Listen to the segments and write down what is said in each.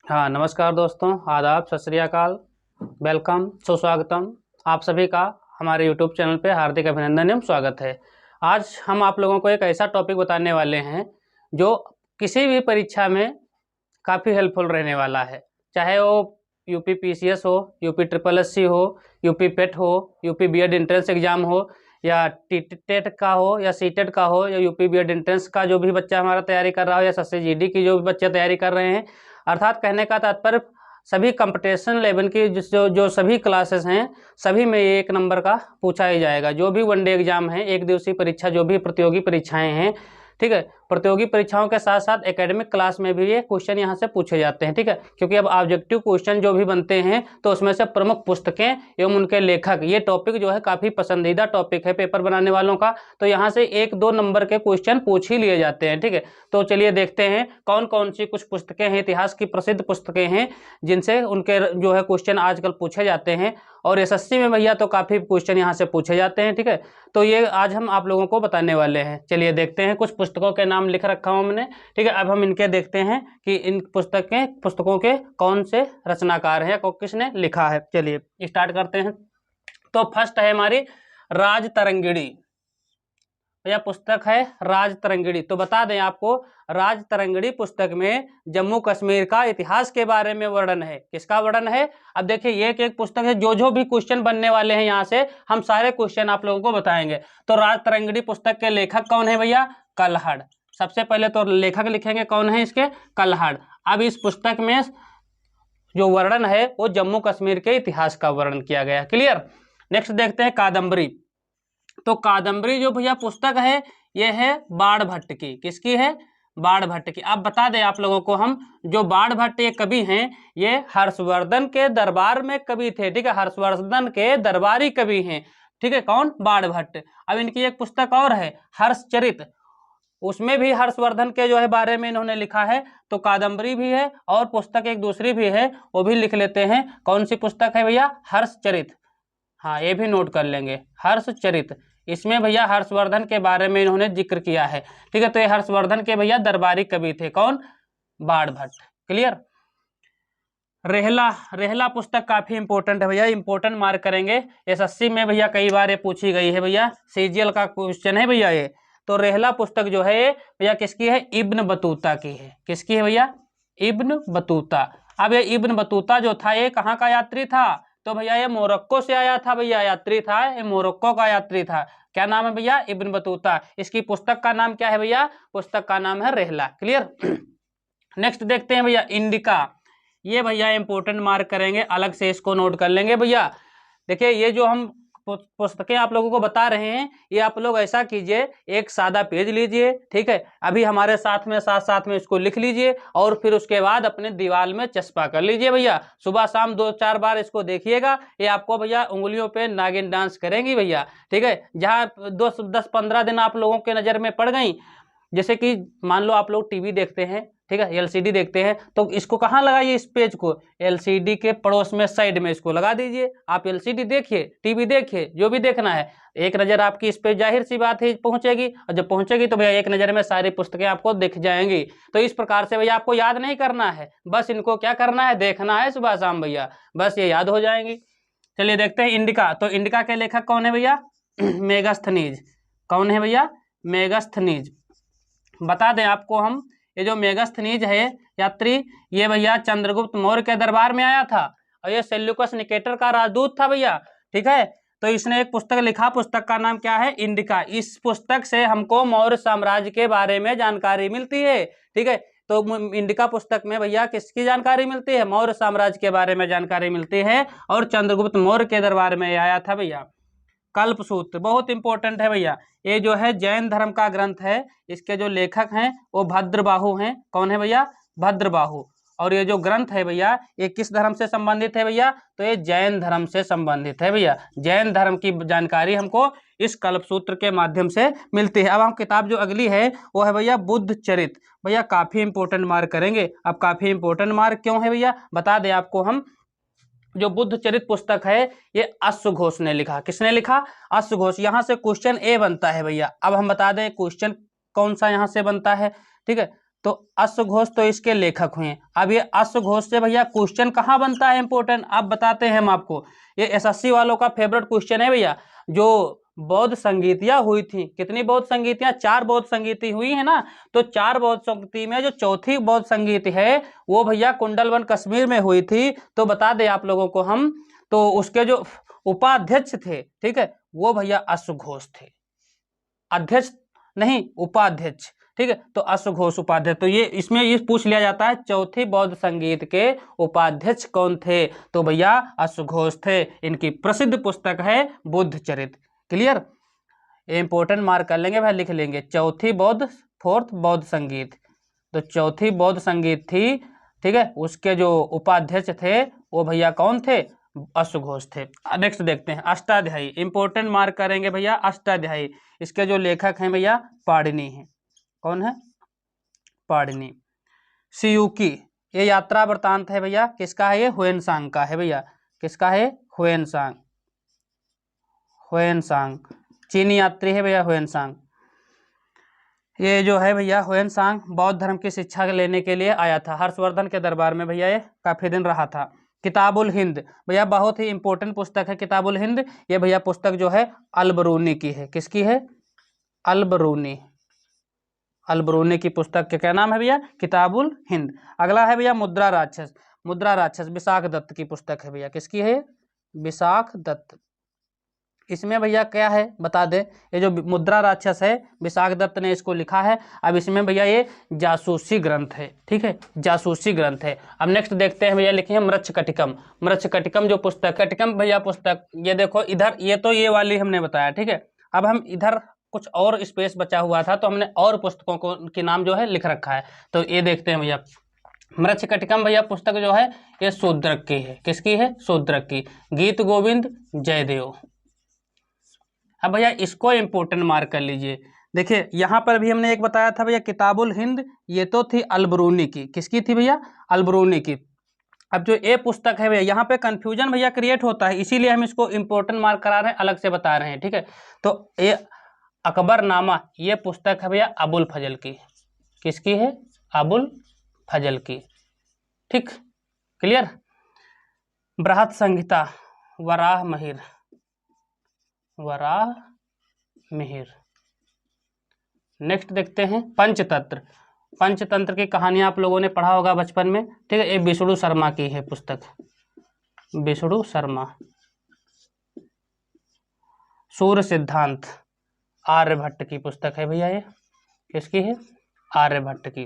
हाँ, नमस्कार दोस्तों, आदाब, सत श्री अकाल, वेलकम, सुस्वागतम। आप सभी का हमारे यूट्यूब चैनल पे हार्दिक अभिनंदन एवं स्वागत है। आज हम आप लोगों को एक ऐसा टॉपिक बताने वाले हैं जो किसी भी परीक्षा में काफ़ी हेल्पफुल रहने वाला है। चाहे वो यूपी पीसीएस हो, यूपी ट्रिपल एससी हो, यूपी पेट हो, यूपी बीएड एंट्रेंस एग्जाम हो, या टेट का हो, या सीटेट का हो, या यूपी बीएड एंट्रेंस का जो भी बच्चा हमारा तैयारी कर रहा हो, या एसएससी की जो भी बच्चे तैयारी कर रहे हैं। अर्थात कहने का तात्पर्य सभी कंपटीशन लेवल की जो सभी क्लासेस हैं, सभी में ये एक नंबर का पूछा ही जाएगा। जो भी वनडे एग्जाम है, एक दिवसीय परीक्षा, जो भी प्रतियोगी परीक्षाएं हैं, ठीक है, प्रतियोगी परीक्षाओं के साथ साथ एकेडमिक क्लास में भी ये क्वेश्चन यहाँ से पूछे जाते हैं। ठीक है, क्योंकि अब ऑब्जेक्टिव क्वेश्चन जो भी बनते हैं तो उसमें से प्रमुख पुस्तकें एवं उनके लेखक, ये टॉपिक जो है काफ़ी पसंदीदा टॉपिक है पेपर बनाने वालों का। तो यहाँ से 1-2 नंबर के क्वेश्चन पूछ ही लिए जाते हैं। ठीक है, तो चलिए देखते हैं कौन कौन सी कुछ पुस्तकें हैं, इतिहास की प्रसिद्ध पुस्तकें हैं जिनसे उनके जो है क्वेश्चन आजकल पूछे जाते हैं। और एसएससी में भैया तो काफ़ी क्वेश्चन यहाँ से पूछे जाते हैं। ठीक है, तो ये आज हम आप लोगों को बताने वाले हैं। चलिए देखते हैं, कुछ पुस्तकों के नाम लिख रखा हूँ हमने। ठीक है, अब हम इनके देखते हैं कि इन पुस्तकों के कौन से रचनाकार हैं, को किसने लिखा है। चलिए स्टार्ट करते हैं। तो फर्स्ट है हमारी राज तरंगिणी। यह पुस्तक है राज तरंगिणी। तो बता दें आपको, राज तरंगिणी पुस्तक में जम्मू कश्मीर का इतिहास के बारे में वर्णन है। किसका वर्णन है? अब देखिए, ये एक पुस्तक है, जो भी क्वेश्चन बनने वाले हैं यहाँ से हम सारे क्वेश्चन आप लोगों को बताएंगे। तो राज तरंगिणी पुस्तक के लेखक कौन है भैया? कल्हड़। सबसे पहले तो लेखक लिखेंगे कौन है इसके? कल्हड़। अब इस पुस्तक में जो वर्णन है वो जम्मू कश्मीर के इतिहास का वर्णन किया गया। क्लियर। नेक्स्ट देखते हैं कादम्बरी। तो कादम्बरी जो भैया पुस्तक है, ये है बाण भट्ट की। किसकी है? बाण भट्ट की। अब बता दें आप लोगों को हम, जो बाण भट्ट ये कवि हैं, ये हर्षवर्धन के दरबार में कवि थे। ठीक है, हर्षवर्धन के दरबारी कवि हैं। ठीक है, कौन? बाण भट्ट। अब इनकी एक पुस्तक और है हर्षचरित, उसमें भी हर्षवर्धन के जो है बारे में इन्होंने लिखा है। तो कादम्बरी भी है और पुस्तक एक दूसरी भी है, वो भी लिख लेते हैं। कौन सी पुस्तक है भैया? हर्षचरित। हाँ, ये भी नोट कर लेंगे, हर्षचरित। इसमें भैया हर्षवर्धन के बारे में इन्होंने जिक्र किया है। ठीक है, तो ये हर्षवर्धन के भैया दरबारी कवि थे। कौन? बाण भट्ट। क्लियर। रेहला पुस्तक काफी इंपॉर्टेंट है भैया, इंपॉर्टेंट मार्क करेंगे। एसएससी में भैया कई बार ये पूछी गई है भैया, सीजीएल का क्वेश्चन है भैया ये। तो रेहला पुस्तक जो है भैया किसकी है? इब्न बतूता की है। किसकी है भैया? Ibn Battuta. अब ये इब्न बतूता जो था, ये कहाँ का यात्री था? तो भैया ये मोरक्को से आया था भैया, यात्री था, ये मोरक्को का यात्री था। क्या नाम है भैया? Ibn Battuta. इसकी पुस्तक का नाम क्या है भैया? पुस्तक का नाम है रेहला। क्लियर। नेक्स्ट देखते हैं भैया इंडिका। ये भैया इंपॉर्टेंट मार्क करेंगे, अलग से इसको नोट कर लेंगे भैया। देखिए, ये जो हम पुस्तकें आप लोगों को बता रहे हैं, ये आप लोग ऐसा कीजिए, एक सादा पेज लीजिए। ठीक है, अभी हमारे साथ में इसको लिख लीजिए और फिर उसके बाद अपने दीवार में चस्पा कर लीजिए भैया। सुबह शाम 2-4 बार इसको देखिएगा, ये आपको भैया उंगलियों पे नागिन डांस करेंगी भैया। ठीक है, जहाँ 10-15 दिन आप लोगों के नज़र में पड़ गई, जैसे कि मान लो आप लोग टीवी देखते हैं, ठीक है, एलसीडी देखते हैं, तो इसको कहाँ लगाइए? इस पेज को एलसीडी के पड़ोस में, साइड में इसको लगा दीजिए। आप एलसीडी देखिए, टीवी देखिए, जो भी देखना है, एक नज़र आपकी इस पे जाहिर सी बात है पहुंचेगी, और जब पहुंचेगी तो भैया एक नज़र में सारी पुस्तकें आपको दिख जाएंगी। तो इस प्रकार से भैया आपको याद नहीं करना है, बस इनको क्या करना है? देखना है सुबह शाम भैया, बस ये याद हो जाएंगी। चलिए देखते हैं इंडिका। तो इंडिका के लेखक कौन है भैया? मेगास्थनीज। कौन है भैया? मेगास्थनीज। बता दें आपको हम, ये जो मेगास्थनीज है यात्री, ये भैया चंद्रगुप्त मौर्य के दरबार में आया था और ये सेल्यूकस निकेटर का राजदूत था भैया। ठीक है, तो इसने एक पुस्तक लिखा, पुस्तक का नाम क्या है? इंडिका। इस पुस्तक से हमको मौर्य साम्राज्य के बारे में जानकारी मिलती है। ठीक है, तो इंडिका पुस्तक में भैया किसकी जानकारी मिलती है? मौर्य साम्राज्य के बारे में जानकारी मिलती है, और चंद्रगुप्त मौर्य के दरबार में आया था भैया। कल्पसूत्र बहुत इंपॉर्टेंट है भैया, ये जो है जैन धर्म का ग्रंथ है। इसके जो लेखक हैं वो भद्रबाहु हैं। कौन है भैया? भद्रबाहु। और ये जो ग्रंथ है भैया, ये किस धर्म से संबंधित है भैया? तो ये जैन धर्म से संबंधित है भैया। जैन धर्म की जानकारी हमको इस कल्पसूत्र के माध्यम से मिलती है। अब हम किताब जो अगली है वो है भैया बुद्ध चरित। भैया काफी इंपॉर्टेंट मार्क करेंगे। अब काफी इंपॉर्टेंट मार्क क्यों है भैया? बता दें आपको हम, जो बुद्ध चरित पुस्तक है ये अश्वघोष ने लिखा। किसने लिखा? अश्वघोष। यहाँ से क्वेश्चन ए बनता है भैया। अब हम बता दें क्वेश्चन कौन सा यहाँ से बनता है। ठीक है, तो अश्वघोष तो इसके लेखक हुए। अब ये अश्वघोष से भैया क्वेश्चन कहाँ बनता है इंपॉर्टेंट, आप बताते हैं हम आपको। ये एसएससी वालों का फेवरेट क्वेश्चन है भैया। जो बौद्ध संगीतियां हुई थी, कितनी बौद्ध संगीतियां, 4 बौद्ध संगीति हुई है ना, तो 4 बौद्ध संगीति में जो चौथी बौद्ध संगीति है वो भैया कुंडलवन कश्मीर में हुई थी। तो बता दें आप लोगों को हम, तो उसके जो उपाध्यक्ष थे, ठीक है, वो भैया अश्वघोष थे। अध्यक्ष नहीं, उपाध्यक्ष, ठीक है। तो अश्वघोष उपाध्यक्ष। तो ये इसमें ये पूछ लिया जाता है चौथी बौद्ध संगीत के उपाध्यक्ष कौन थे, तो भैया अश्वघोष थे। इनकी प्रसिद्ध पुस्तक है बुद्ध चरित्र। क्लियर, इंपॉर्टेंट मार्क कर लेंगे भाई, लिख लेंगे चौथी बौद्ध, फोर्थ बौद्ध संगीत। तो चौथी बौद्ध संगीत थी, ठीक है, उसके जो उपाध्यक्ष थे वो भैया कौन थे, अश्वघोष थे। नेक्स्ट देखते हैं अष्टाध्यायी, इंपॉर्टेंट मार्क करेंगे भैया अष्टाध्यायी। इसके जो लेखक हैं भैया पाणिनि हैं। कौन है, पाणिनि। सियूकी, ये यात्रा वृतांत है भैया, किसका है, ये हुएनसांग का है भैया। किसका है, हुएनसांग। हुएनसांग चीनी यात्री है भैया हुएनसांग। ये जो है भैया हुएनसांग बौद्ध धर्म की शिक्षा लेने के लिए आया था, हर्षवर्धन के दरबार में भैया ये काफी दिन रहा था। किताबुल हिंद भैया बहुत ही इंपॉर्टेंट पुस्तक है किताबुल हिंद। ये भैया पुस्तक जो है अल-बरूनी की है। किसकी है, अल-बरूनी। अल-बरूनी की पुस्तक के क्या नाम है भैया, किताबुल हिंद। अगला है भैया मुद्रा राक्षस। मुद्रा राक्षस विशाख दत्त की पुस्तक है भैया। किसकी है, विशाख दत्त। इसमें भैया क्या है बता दें, ये जो मुद्रा राक्षस है विशाख दत्त ने इसको लिखा है। अब इसमें भैया ये जासूसी ग्रंथ है, ठीक है, जासूसी ग्रंथ है। अब नेक्स्ट देखते हैं भैया, लिखिए मृच्छकटिकम। मृच्छकटिकम जो पुस्तक, कटिकम भैया पुस्तक, ये देखो इधर, ये तो ये वाली हमने बताया, ठीक है। अब हम इधर कुछ और स्पेस बचा हुआ था तो हमने और पुस्तकों को के नाम जो है लिख रखा है। तो ये देखते हैं भैया मृच्छकटिकम भैया पुस्तक जो है ये शूद्रक की है। किसकी है, शूद्रक की। गीत गोविंद जयदेव। अब भैया इसको इंपोर्टेंट मार्क कर लीजिए। देखिए यहाँ पर भी हमने एक बताया था भैया किताबुल हिंद, ये तो थी अल-बरूनी की। किसकी थी भैया, अल-बरूनी की। अब जो ये पुस्तक है भैया, यहाँ पे कंफ्यूजन भैया क्रिएट होता है, इसीलिए हम इसको इंपोर्टेंट मार्क करा रहे हैं, अलग से बता रहे हैं, ठीक है। तो ये अकबरनामा, ये पुस्तक है भैया अबुल फजल की। किसकी है, अबुल फजल की, ठीक, क्लियर। बृहत संहिता वराह मिहिर, वराह मिहिर। नेक्स्ट देखते हैं पंचतंत्र। पंचतंत्र की कहानियां आप लोगों ने पढ़ा होगा बचपन में, ठीक है। ये विष्णु शर्मा की है पुस्तक, विष्णु शर्मा। सूर्य सिद्धांत आर्यभट्ट की पुस्तक है भैया ये। किसकी है, आर्यभट्ट की।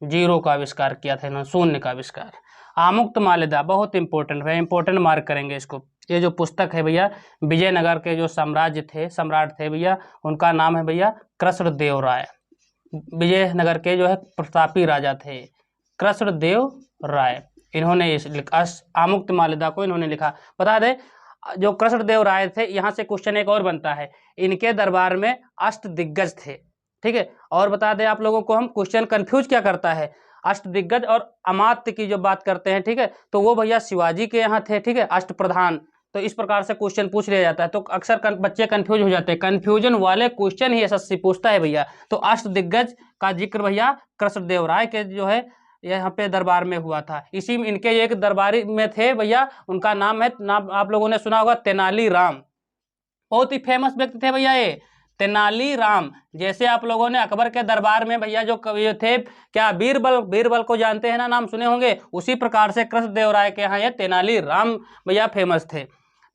जीरो का आविष्कार किया था इन्होंने, शून्य का आविष्कार। आमुक्त मालिदा बहुत इंपॉर्टेंट है, इंपॉर्टेंट मार्क करेंगे इसको। ये जो पुस्तक है भैया विजयनगर के जो साम्राज्य थे, सम्राट थे भैया, उनका नाम है भैया कृष्णदेव राय। विजयनगर के जो है प्रतापी राजा थे कृष्णदेव राय। इन्होंने इस आमुक्त मालिदा को इन्होंने लिखा। बता दें जो कृष्णदेव राय थे, यहाँ से क्वेश्चन एक और बनता है, इनके दरबार में अष्टदिग्गज थे, ठीक है। और बता दें आप लोगों को हम, क्वेश्चन कंफ्यूज क्या करता है, अष्टदिग्गज और अमात्य की जो बात करते हैं, ठीक है, तो वो भैया शिवाजी के यहाँ थे, ठीक है, अष्टप्रधान। तो इस प्रकार से क्वेश्चन पूछ लिया जाता है, तो अक्सर बच्चे कंफ्यूज हो जाते हैं, कंफ्यूजन वाले क्वेश्चन ही एसएससी पूछता है भैया। तो अष्टदिग्गज का जिक्र भैया कृष्णदेव राय के जो है यहाँ पे दरबार में हुआ था। इसी में इनके एक दरबारी में थे भैया, उनका नाम है, नाम आप लोगों ने सुना होगा, तेनाली राम। बहुत ही फेमस व्यक्ति थे भैया ये तेनाली राम। जैसे आप लोगों ने अकबर के दरबार में भैया जो कवि थे, क्या बीरबल, बीरबल को जानते हैं ना, नाम सुने होंगे, उसी प्रकार से कृष्णदेव राय के यहाँ ये तेनाली राम भैया फेमस थे।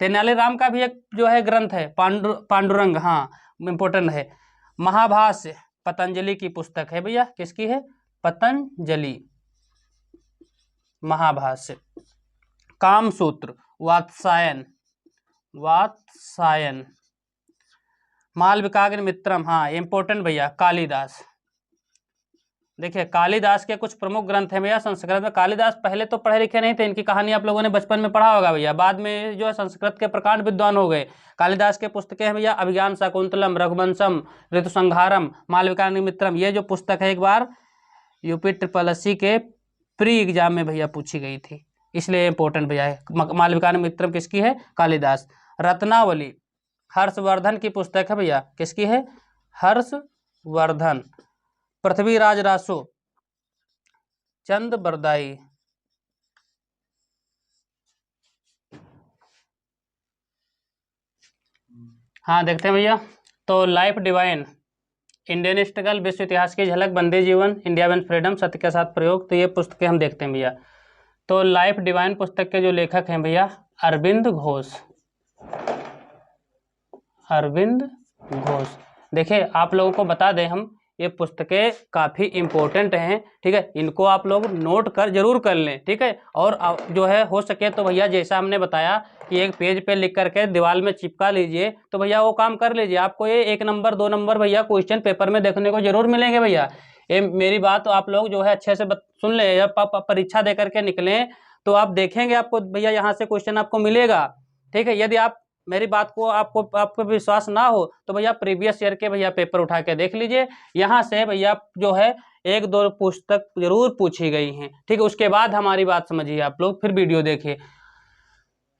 तेनाली राम का भी एक जो है ग्रंथ है पांडुरंग, हाँ इम्पोर्टेंट है। महाभाष्य पतंजलि की पुस्तक है भैया। किसकी है, पतंजलि, महाभाष्य। कामसूत्र वात्सायन, वात्सायन। मालविकाग्नि मित्रम, हाँ इंपॉर्टेंट भैया कालिदास। देखिए कालिदास के कुछ प्रमुख ग्रंथ हैं भैया संस्कृत में। कालिदास पहले तो पढ़े लिखे नहीं थे, इनकी कहानी आप लोगों ने बचपन में पढ़ा होगा भैया, बाद में जो है संस्कृत के प्रकांड विद्वान हो गए। कालिदास के पुस्तकें हैं भैया अभिज्ञान शाकुंतलम, रघुवंशम, ऋतुसंहारम, मालविकाग्नि मित्रम। ये जो पुस्तक है एक बार यूपी SSC के प्री एग्जाम में भैया पूछी गई थी, इसलिए इंपॉर्टेंट भैया है। मालविकाग्नि मित्रम किसकी है, कालिदास। रत्नावली हर्षवर्धन की पुस्तक है भैया। किसकी है, हर्षवर्धन। पृथ्वीराज रासो चंद बरदाई। हाँ देखते हैं भैया, तो लाइफ डिवाइन, इंडियन स्ट्रगल, विश्व इतिहास की झलक, बंदी जीवन, इंडिया विंस फ्रीडम, सत्य के साथ प्रयोग, तो ये पुस्तकें हम देखते हैं भैया। तो लाइफ डिवाइन पुस्तक के जो लेखक हैं भैया अरविंद घोष, अरविंद घोष। देखिए आप लोगों को बता दें हम, ये पुस्तकें काफ़ी इम्पोर्टेंट हैं, ठीक है, इनको आप लोग नोट कर जरूर कर लें, ठीक है। और जो है हो सके तो भैया जैसा हमने बताया कि एक पेज पे लिख करके दीवार में चिपका लीजिए, तो भैया वो काम कर लीजिए, आपको ये 1 नंबर 2 नंबर भैया क्वेश्चन पेपर में देखने को जरूर मिलेंगे भैया। ये मेरी बात आप लोग जो है अच्छे से सुन लें, जब परीक्षा दे करके निकलें तो आप देखेंगे आपको भैया यहाँ से क्वेश्चन आपको मिलेगा, ठीक है। यदि आप मेरी बात को आपको विश्वास ना हो तो भैया प्रीवियस ईयर के भैया पेपर उठा के देख लीजिए, यहाँ से भैया जो है 1-2 पुस्तक जरूर पूछी गई हैं, ठीक है। उसके बाद हमारी बात समझिए आप लोग, फिर वीडियो देखिए।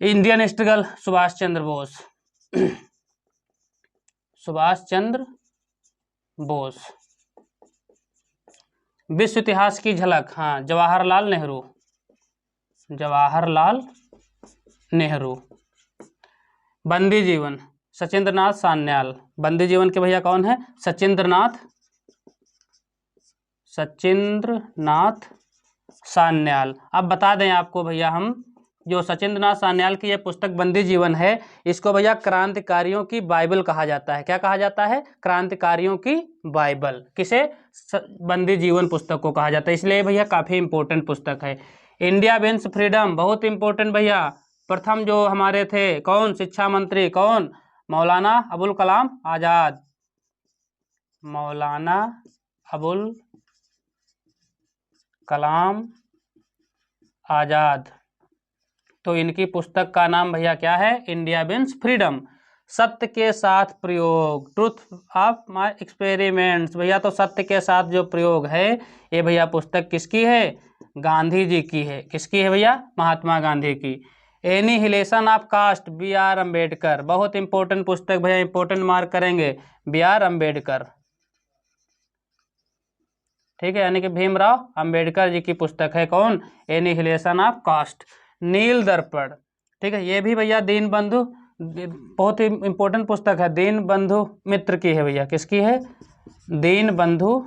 Indian struggle, Subhash Chandra Bose, Subhash Chandra Bose. विश्व इतिहास की झलक, हाँ जवाहरलाल नेहरू, जवाहरलाल नेहरू। बंदी जीवन, सचिंद्रनाथ सान्याल, बंदी जीवन के भैया कौन है? सचिंद्रनाथ सान्याल। अब बता दें आपको भैया हम, जो सचिंद्रनाथ सान्याल की ये पुस्तक बंदी जीवन है, इसको भैया क्रांतिकारियों की बाइबल कहा जाता है। क्या कहा जाता है? क्रांतिकारियों की बाइबल। किसे? बंदी जीवन पुस्तक को कहा जाता है, इसलिए भैया काफ़ी इंपॉर्टेंट पुस्तक है। इंडिया विंस फ्रीडम, बहुत इंपॉर्टेंट भैया। प्रथम जो हमारे थे कौन शिक्षा मंत्री? कौन? मौलाना अबुल कलाम आज़ाद, मौलाना अबुल कलाम आज़ाद। तो इनकी पुस्तक का नाम भैया क्या है? India wins freedom. सत्य के साथ प्रयोग, ट्रूथ ऑफ माय एक्सपेरिमेंट्स, भैया तो सत्य के साथ जो प्रयोग है ये भैया पुस्तक किसकी है? गांधी जी की है। किसकी है भैया? महात्मा गांधी की। Annihilation of cast, B.R. Ambedkar, बहुत इंपॉर्टेंट पुस्तक भैया, इंपॉर्टेंट मार्क करेंगे। B.R. अम्बेडकर, ठीक है, यानी कि भीमराव अंबेडकर जी की पुस्तक है। कौन? Annihilation of cast. नील दर्पण, ठीक है, ये भी भैया दीन बंधु, बहुत ही इंपॉर्टेंट पुस्तक है, दीन बंधु मित्र की है भैया। किसकी है? दीन बंधु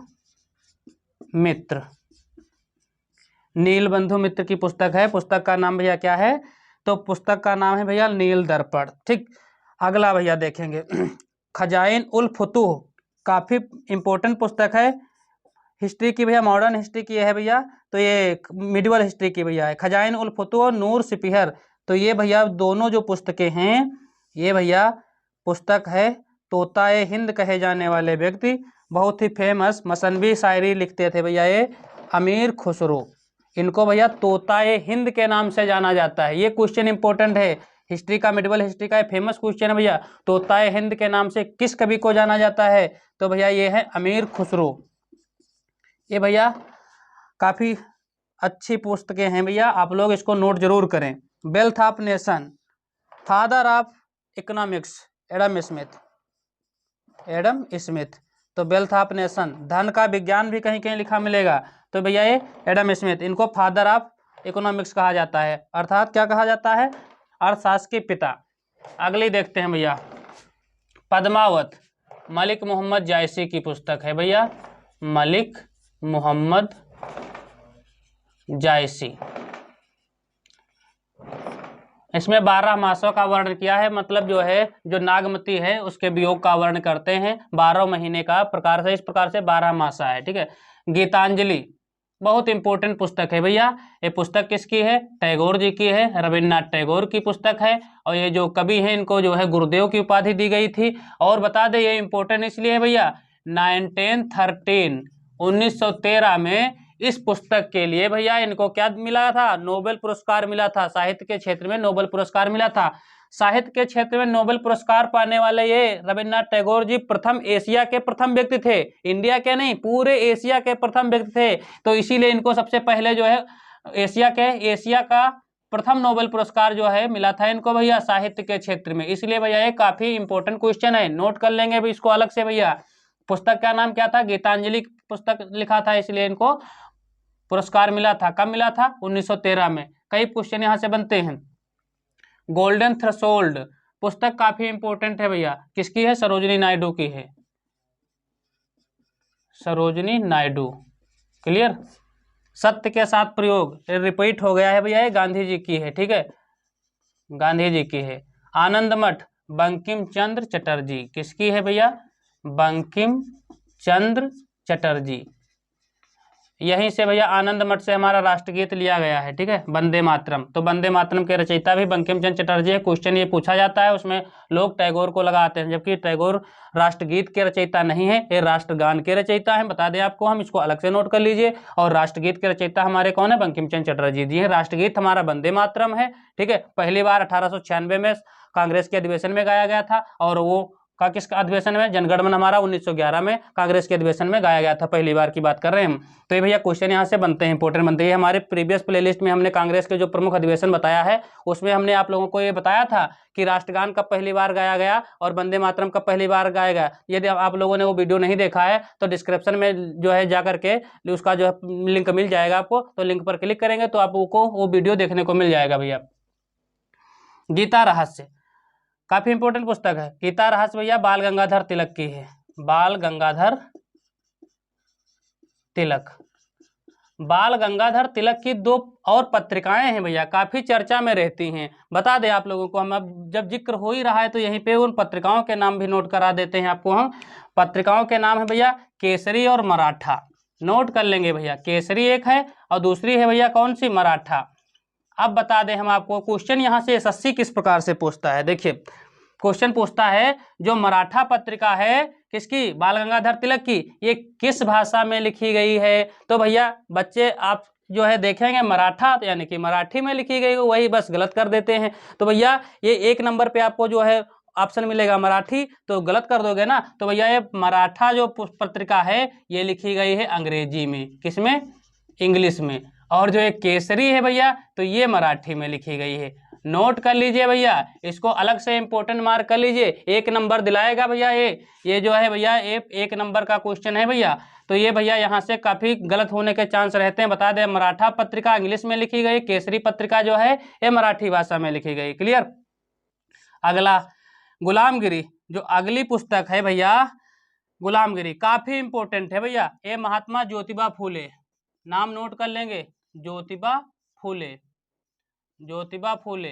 मित्र, नील बंधु मित्र की पुस्तक है। पुस्तक का नाम भैया क्या है? तो पुस्तक का नाम है भैया नील दर्पण, ठीक। अगला भैया देखेंगे खजाइन उल फुतूह, काफ़ी इंपॉर्टेंट पुस्तक है, हिस्ट्री की भैया, मॉडर्न हिस्ट्री की है भैया, तो ये मिडिवल हिस्ट्री की भैया है। खजाइन उल फुतूह और नूर सिपहर, तो ये भैया दोनों जो पुस्तकें हैं, ये भैया पुस्तक है तोताए हिंद कहे जाने वाले व्यक्ति, बहुत ही फेमस मसनवी शायरी लिखते थे भैया ये अमीर खुसरो, इनको भैया तोताए हिंद के नाम से जाना जाता है। ये क्वेश्चन इंपॉर्टेंट है, हिस्ट्री का, मिडिवल हिस्ट्री का फेमस क्वेश्चन है भैया, तोताए हिंद के नाम से किस कवि को जाना जाता है? तो भैया ये है अमीर खुसरो। ये भैया काफ़ी अच्छी पुस्तकें हैं भैया, आप लोग इसको नोट जरूर करें। Wealth of nation, father of economics, Adam Smith, Adam Smith. तो वेल्थ ऑफ नेशन, धन का विज्ञान भी कहीं कहीं लिखा मिलेगा, तो भैया ये एडम स्मिथ, इनको फादर ऑफ इकोनॉमिक्स कहा जाता है, अर्थात क्या कहा जाता है? अर्थशास्त्र के पिता। अगली देखते हैं भैया पद्मावत, मलिक मोहम्मद जायसी की पुस्तक है भैया, मलिक मोहम्मद जायसी। इसमें 12 मासों का वर्णन किया है, मतलब जो है जो नागमती है उसके वियोग का वर्णन करते हैं, 12 महीने का प्रकार से, इस प्रकार से 12 मासा है, ठीक है। गीतांजलि, बहुत इंपॉर्टेंट पुस्तक है भैया, ये पुस्तक किसकी है? टैगोर जी की है, रविन्द्रनाथ टैगोर की पुस्तक है, और ये जो कवि हैं इनको जो है गुरुदेव की उपाधि दी गई थी। और बता दें ये इंपॉर्टेंट इसलिए है भैया, 1913 में इस पुस्तक के लिए भैया इनको क्या मिला था? नोबेल पुरस्कार मिला था, साहित्य के क्षेत्र में नोबेल पुरस्कार मिला था। साहित्य के क्षेत्र में नोबेल पुरस्कार पाने वाले ये रविन्द्रनाथ टैगोर जी प्रथम एशिया के प्रथम व्यक्ति थे, इंडिया के नहीं, पूरे एशिया के प्रथम व्यक्ति थे, तो इसीलिए इनको सबसे पहले जो है एशिया का प्रथम नोबेल पुरस्कार जो है मिला था इनको भैया साहित्य के क्षेत्र में। इसलिए भैया ये काफी इंपॉर्टेंट क्वेश्चन है, नोट कर लेंगे भी इसको अलग से भैया। पुस्तक का नाम क्या था? गीतांजलि पुस्तक लिखा था, इसलिए इनको पुरस्कार मिला था। कब मिला था? 1913 में। कई क्वेश्चन यहाँ से बनते हैं। गोल्डन थ्रेशोल्ड पुस्तक काफी इंपॉर्टेंट है भैया, किसकी है? सरोजिनी नायडू की है, सरोजिनी नायडू। क्लियर? सत्य के साथ प्रयोग रिपीट हो गया है भैया, ये गांधी जी की है, ठीक है, गांधी जी की है। आनंद मठ बंकिम चंद्र चटर्जी, किसकी है भैया? बंकिम चंद्र चटर्जी। यहीं से भैया आनंद मठ से हमारा राष्ट्रगीत लिया गया है, ठीक है, वंदे मातरम। तो वंदे मातरम के रचयिता भी बंकिम चंद्र चटर्जी है। क्वेश्चन ये पूछा जाता है, उसमें लोग टैगोर को लगाते हैं, जबकि टैगोर राष्ट्रगीत के रचयिता नहीं है, ये राष्ट्रगान के रचयिता हैं। बता दें आपको, हम इसको अलग से नोट कर लीजिए। और राष्ट्रगीत के रचयिता हमारे कौन है? बंकिम चंद्र चटर्जी जी हैं। राष्ट्रगीत हमारा वंदे मातरम है, ठीक है। पहली बार 1896 में कांग्रेस के अधिवेशन में गाया गया था, और वो का किस अधिवेशन में? जनगणमन हमारा 1911 में कांग्रेस के अधिवेशन में गाया गया था, पहली बार की बात कर रहे हैं हम। तो ये भैया क्वेश्चन यहाँ से बनते हैं, इंपॉर्टेंट बनते हैं। हमारे प्रीवियस प्लेलिस्ट में हमने कांग्रेस के जो प्रमुख अधिवेशन बताया है, उसमें हमने आप लोगों को ये बताया था कि राष्ट्रगान कब पहली बार गाया गया और वंदे मातरम कब पहली बार गाया गया। यदि आप लोगों ने वो वीडियो नहीं देखा है तो डिस्क्रिप्शन में जो है जा करके उसका जो है लिंक मिल जाएगा आपको, तो लिंक पर क्लिक करेंगे तो आपको वो वीडियो देखने को मिल जाएगा भैया। गीता रहस्य काफी इंपॉर्टेंट पुस्तक है। गीता रहस्य भैया बाल गंगाधर तिलक की है, बाल गंगाधर तिलक। बाल गंगाधर तिलक की दो और पत्रिकाएं हैं भैया, काफी चर्चा में रहती हैं। बता दें आप लोगों को, हम अब जब जिक्र हो ही रहा है तो यहीं पे उन पत्रिकाओं के नाम भी नोट करा देते हैं आपको हम। पत्रिकाओं के नाम है भैया केसरी और मराठा, नोट कर लेंगे भैया। केसरी एक है और दूसरी है भैया कौन सी? मराठा। अब बता दें हम आपको, क्वेश्चन यहाँ से एसएससी किस प्रकार से पूछता है। देखिए क्वेश्चन पूछता है जो मराठा पत्रिका है किसकी? बाल गंगाधर तिलक की, ये किस भाषा में लिखी गई है? तो भैया बच्चे आप जो है देखेंगे मराठा यानी कि मराठी में लिखी गई, वही बस गलत कर देते हैं। तो भैया ये 1 नंबर पे आपको जो है ऑप्शन मिलेगा मराठी, तो गलत कर दोगे ना। तो भैया ये मराठा जो पत्रिका है ये लिखी गई है अंग्रेजी में, किसमें? इंग्लिश में। और जो एक केसरी है भैया तो ये मराठी में लिखी गई है। नोट कर लीजिए भैया, इसको अलग से इंपॉर्टेंट मार्क कर लीजिए, 1 नंबर दिलाएगा भैया। ये जो है भैया 1 नंबर का क्वेश्चन है भैया। तो ये भैया यहाँ से काफी गलत होने के चांस रहते हैं। बता दें मराठा पत्रिका इंग्लिश में लिखी गई, केसरी पत्रिका जो है ये मराठी भाषा में लिखी गई। क्लियर? अगला गुलामगिरी, जो अगली पुस्तक है भैया गुलामगिरी, काफी इंपॉर्टेंट है भैया। ये महात्मा ज्योतिबा फूले, नाम नोट कर लेंगे, ज्योतिबा फूले, ज्योतिबा फूले,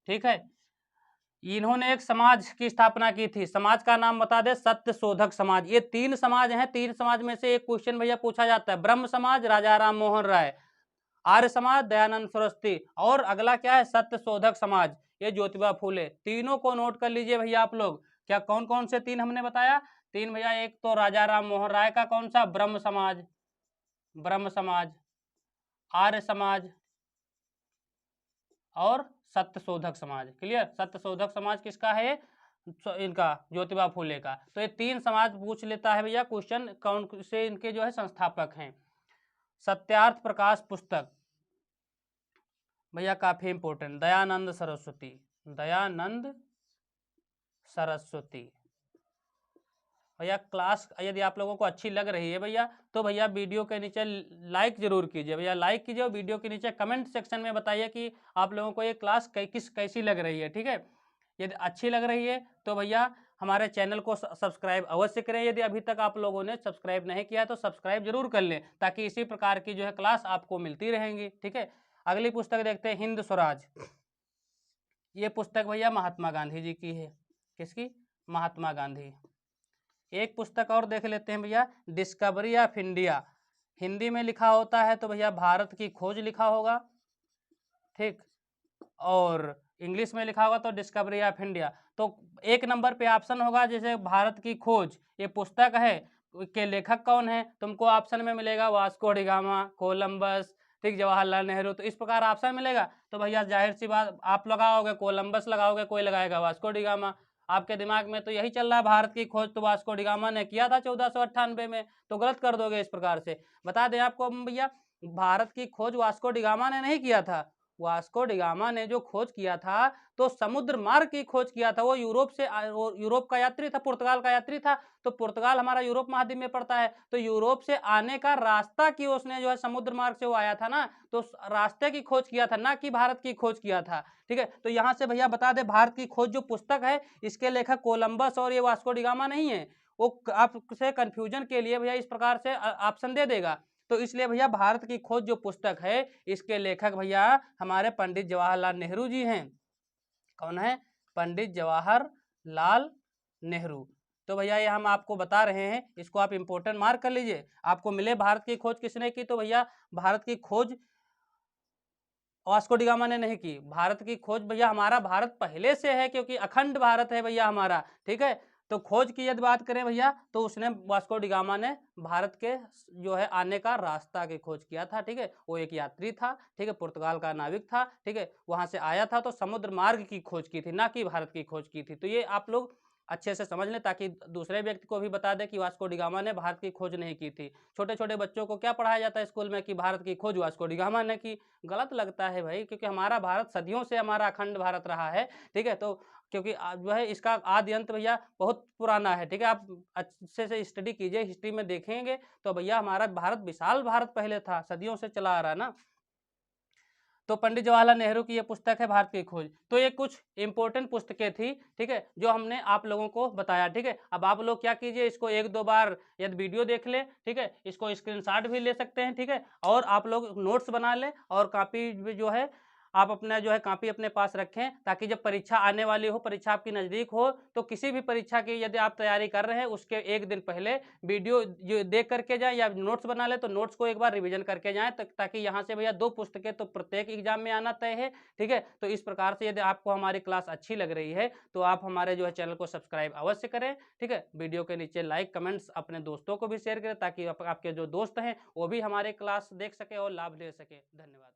ठीक है। इन्होंने एक समाज की स्थापना की थी, समाज का नाम बता दे, सत्य शोधक समाज। ये 3 समाज हैं, 3 समाज में से एक क्वेश्चन भैया पूछा जाता है। ब्रह्म समाज राजा राम मोहन राय, आर्य समाज दयानंद सरस्वती, और अगला क्या है? सत्य शोधक समाज, ये ज्योतिबा फूले। तीनों को नोट कर लीजिए भैया आप लोग। क्या कौन कौन से 3 हमने बताया? 3 भैया, एक तो राजा राम मोहन राय का कौन सा? ब्रह्म समाज, ब्रह्म समाज, आर्य समाज और सत्य शोधक समाज। क्लियर? सत्य शोधक समाज किसका है? इनका ज्योतिबा फूले का। तो ये 3 समाज पूछ लेता है भैया क्वेश्चन, कौन से इनके जो है संस्थापक हैं। सत्यार्थ प्रकाश पुस्तक भैया काफी इंपॉर्टेंट, दयानंद सरस्वती, दयानंद सरस्वती। भैया क्लास यदि आप लोगों को अच्छी लग रही है भैया तो भैया वीडियो के नीचे लाइक जरूर कीजिए भैया, लाइक कीजिए और वीडियो के नीचे कमेंट सेक्शन में बताइए कि आप लोगों को ये क्लास कैसी लग रही है, ठीक है। यदि अच्छी लग रही है तो भैया हमारे चैनल को सब्सक्राइब अवश्य करें। यदि अभी तक आप लोगों ने सब्सक्राइब नहीं किया तो सब्सक्राइब जरूर कर लें, ताकि इसी प्रकार की जो है क्लास आपको मिलती रहेंगी, ठीक है। अगली पुस्तक देखते हैं, हिंद स्वराज। ये पुस्तक भैया महात्मा गांधी जी की है, किसकी? महात्मा गांधी। एक पुस्तक और देख लेते हैं भैया, डिस्कवरी ऑफ इंडिया। हिंदी में लिखा होता है तो भैया भारत की खोज लिखा होगा, ठीक, और इंग्लिश में लिखा होगा तो डिस्कवरी ऑफ इंडिया। तो 1 नंबर पे ऑप्शन होगा जैसे भारत की खोज, ये पुस्तक है, के लेखक कौन है? तुमको ऑप्शन में मिलेगा वास्को डिगामा, कोलंबस, ठीक, जवाहरलाल नेहरू। तो इस प्रकार ऑप्शन मिलेगा तो भैया जाहिर सी बात आप लगाओगे कोलंबस लगाओगे, कोई लगाएगा वास्को डिगामा। आपके दिमाग में तो यही चल रहा है भारत की खोज तो वास्को डिगामा ने किया था 1498 में, तो गलत कर दोगे इस प्रकार से। बता दें आपको भैया भारत की खोज वास्को डिगामा ने नहीं किया था, वास्को डी गामा ने जो खोज किया था तो समुद्र मार्ग की खोज किया था। वो यूरोप का यात्री था, पुर्तगाल का यात्री था। तो पुर्तगाल हमारा यूरोप महाद्वीप में पड़ता है, तो यूरोप से आने का रास्ता की उसने जो है समुद्र मार्ग से वो आया था ना, तो रास्ते की खोज किया था, ना कि भारत की खोज किया था। ठीक है, तो यहां से भैया बता दे, भारत की खोज जो पुस्तक है इसके लेखक कोलंबस और ये वास्को डी गामा नहीं है। वो आपसे कंफ्यूजन के लिए भैया इस प्रकार से ऑप्शन दे देगा। तो इसलिए भैया भारत की खोज जो पुस्तक है इसके लेखक भैया हमारे पंडित जवाहरलाल नेहरू जी हैं। कौन है? पंडित जवाहरलाल नेहरू। तो भैया ये हम आपको बता रहे हैं, इसको आप इंपोर्टेंट मार्क कर लीजिए। आपको मिले भारत की खोज किसने की, तो भैया भारत की खोज वास्को डी गामा ने नहीं की। भारत की खोज भैया, हमारा भारत पहले से है क्योंकि अखंड भारत है भैया हमारा। ठीक है, तो खोज की यदि बात करें भैया तो उसने वास्को डी गामा ने भारत के जो है आने का रास्ता की खोज किया था। ठीक है, वो एक यात्री था। ठीक है, पुर्तगाल का नाविक था। ठीक है, वहां से आया था तो समुद्र मार्ग की खोज की थी, ना कि भारत की खोज की थी। तो ये आप लोग अच्छे से समझ लें ताकि दूसरे व्यक्ति को भी बता दें कि वास्को डी गामा ने भारत की खोज नहीं की थी। छोटे छोटे बच्चों को क्या पढ़ाया जाता है स्कूल में कि भारत की खोज वास्को डी गामा ने की। गलत लगता है भाई, क्योंकि हमारा भारत सदियों से हमारा अखंड भारत रहा है। ठीक है, तो क्योंकि जो है इसका आदि अंत भैया बहुत पुराना है। ठीक है, आप अच्छे से स्टडी कीजिए, हिस्ट्री में देखेंगे तो भैया हमारा भारत विशाल भारत पहले था, सदियों से चला आ रहा ना। तो पंडित जवाहरलाल नेहरू की ये पुस्तक है भारत की खोज। तो ये कुछ इंपॉर्टेंट पुस्तकें थी। ठीक है, जो हमने आप लोगों को बताया। ठीक है, अब आप लोग क्या कीजिए, इसको एक दो बार यदि वीडियो देख ले, ठीक है, इसको स्क्रीनशॉट भी ले सकते हैं। ठीक है, और आप लोग नोट्स बना लें और कॉपी भी जो है आप अपना जो है कॉपी अपने पास रखें, ताकि जब परीक्षा आने वाली हो, परीक्षा आपकी नज़दीक हो, तो किसी भी परीक्षा की यदि आप तैयारी कर रहे हैं उसके एक दिन पहले वीडियो जो देख करके जाएं या नोट्स बना ले तो नोट्स को एक बार रिवीजन करके जाएं, ताकि यहाँ से भैया 2 पुस्तकें तो प्रत्येक एग्जाम में आना तय है। ठीक है, तो इस प्रकार से यदि आपको हमारी क्लास अच्छी लग रही है तो आप हमारे जो है चैनल को सब्सक्राइब अवश्य करें। ठीक है, वीडियो के नीचे लाइक कमेंट्स अपने दोस्तों को भी शेयर करें, ताकि आपके जो दोस्त हैं वो भी हमारे क्लास देख सके और लाभ ले सके। धन्यवाद।